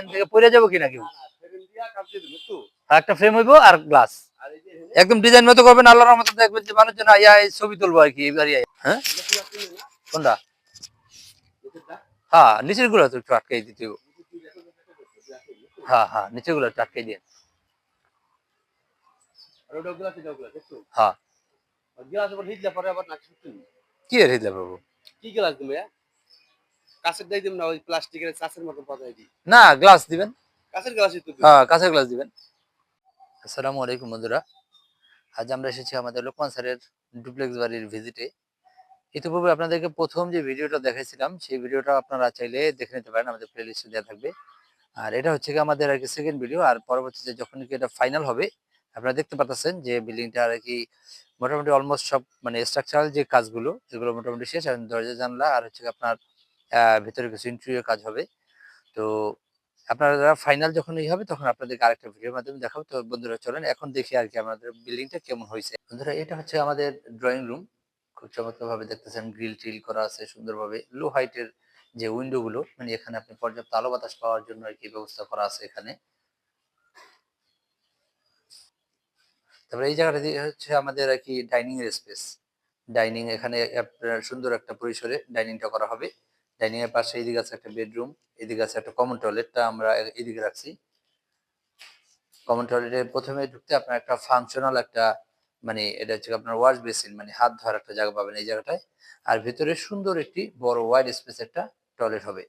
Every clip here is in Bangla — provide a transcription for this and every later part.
এখান থেকে পড়ে যাবো কিনা কেউ? একটা ফ্রেম হইব আর গ্লাস একদম ডিজাইন মতো করবেন, আল্লাহর রহমতে দেখবেন যে মানুষজন আইয়া এই ছবি তুলবো আর কি এবারে। হ্যাঁ কোনটা? হ্যাঁ নিচের গুলো তো একটু আটকাই দিতে হবে। হ্যাঁ হ্যাঁ নিচের গুলো একটু আটকাই দিয়ে। হ্যাঁ কি এর হিদলা বাবু? কি গ্লাস দিবে? কাঁচের দাই দিম না, ওই প্লাস্টিকের কাঁচের মতো পাতাই দি। না গ্লাস দিবেন। কাঁচের গ্লাসই তো দিবেন। হ্যাঁ কাঁচের গ্লাস দিবেন। আসসালামু আলাইকুম বন্ধুরা, আজ আমরা এসেছি আমাদের লোকমান স্যারের ডুপ্লেক্স বাড়ির ভিজিটে। ইতিপূর্বে আপনাদেরকে প্রথম যে ভিডিওটা দেখাইছিলাম সেই ভিডিওটা আপনারা চাইলে দেখে নিতে পারেন, আমাদের প্লেলিস্টে দেওয়া থাকবে। আর এটা হচ্ছে কি আমাদের আর কি সেকেন্ড ভিডিও। আর পরবর্তীতে যখন কি এটা ফাইনাল হবে আপনারা দেখতে পাচ্ছেন যে বিল্ডিংটা আর কি মোটামুটি অলমোস্ট সব মানে স্ট্রাকচারাল যে কাজগুলো এগুলো মোটামুটি শেষ। আর দরজা জানলা আর হচ্ছে আপনার ভিতরে কিছু ইন্টেরিয়র কাজ হবে। তো আপনারা ফাইনাল যখন এই হবে তখন আপনাদেরকে আরেকটা ভিডিওর মাধ্যমে দেখাবো। তো বন্ধুরা চলেন এখন দেখি আর কি আমাদের বিল্ডিংটা কেমন হয়েছে। বন্ধুরা এটা হচ্ছে আমাদের ড্রয়িং রুম, খুব চমৎকার ভাবে দেখতেছেন, গ্রিল টিল করা আছে সুন্দরভাবে। লো হাইটের যে উইন্ডো গুলো মানে এখানে আপনি পর্যাপ্ত আলো বাতাস পাওয়ার জন্য আর কি ব্যবস্থা করা আছে এখানে। তারপরে এই জায়গাটা হচ্ছে আমাদের আর কি ডাইনিং এর স্পেস। ডাইনিং এখানে আপনার সুন্দর একটা পরিসরে ডাইনিংটা করা হবে। ডাইনিং এর পাশে এদিকে আছে একটা বেডরুম, এদিকে আছে একটা কমন টয়লেটটা আমরা এদিকে রাখছি। কমন টয়লেটে প্রথমে ঢুকতে আপনার একটা ফাংশনাল একটা মানে এটা হচ্ছে আপনার ওয়াশ বেসিন মানে হাত ধোয়ার একটা জায়গা পাবেন এই জায়গাটায়। আর ভিতরে সুন্দর একটি বড় ওয়াইড স্পেস একটা টয়লেট হবে।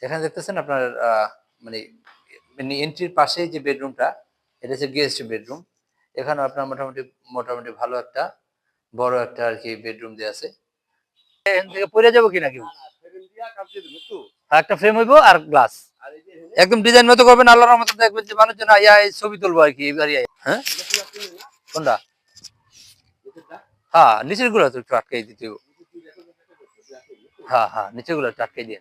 এখানে দেখতেছেন আপনার মানে এন্ট্রির পাশেই যে বেডরুমটা এটা হচ্ছে গেস্ট বেডরুম। এখানে আপনার মোটামুটি মোটামুটি ভালো একটা বড় একটা আর কি বেডরুম দেওয়া আছে। এখান থেকে পড়ে যাবো কিনা কেউ? একটা ফ্রেম হইব আর গ্লাস একদম ডিজাইন মতো করবেন, আল্লাহর রহমতে দেখবেন যে মানুষজন আইয়া এই ছবি তুলবো আর কি এবারে। হ্যাঁ কোনটা? হ্যাঁ নিচের গুলো তো একটু আটকাই দিতে হবে। হ্যাঁ হ্যাঁ নিচের গুলো একটু আটকাই দিয়ে।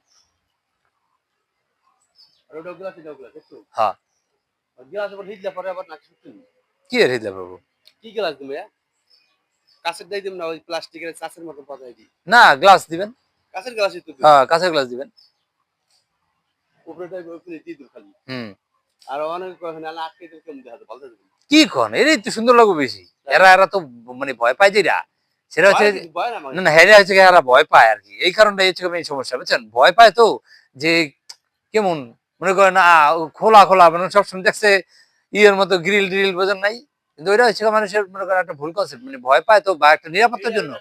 হ্যাঁ কি এর হিদলা বাবু? কি গ্লাস দিবে? কাঁচের দাই দিম না, ওই প্লাস্টিকের কাঁচের মতো পাতাই দি। না গ্লাস দিবেন। কাঁচের গ্লাসই তো দিবেন। হ্যাঁ কাঁচের গ্লাস দিবেন। উপরেটাই উপরে দিয়ে দিন খালি। হুম আর অনেক কথা না আটকে দিলে কেমন দেখা যায় ভালো দেখুন। কি কোন এরই তো সুন্দর লাগবে বেশি। এরা এরা তো মানে ভয় পায় যেটা সেটা হচ্ছে ভয় না না না হেরা হচ্ছে এরা ভয় পায় আর কি, এই কারণে হচ্ছে মেইন সমস্যা বুঝছেন। ভয় পায় তো যে কেমন মনে করেন খোলা খোলা মানে সবসময় দেখছে ইয়ের মতো গ্রিল ড্রিল বোঝেন নাই, কিন্তু ওইটা হচ্ছে মানুষের মনে করেন একটা ভুল কনসেপ্ট, মানে ভয় পায় তো বা একটা নিরাপত্তার জন্য।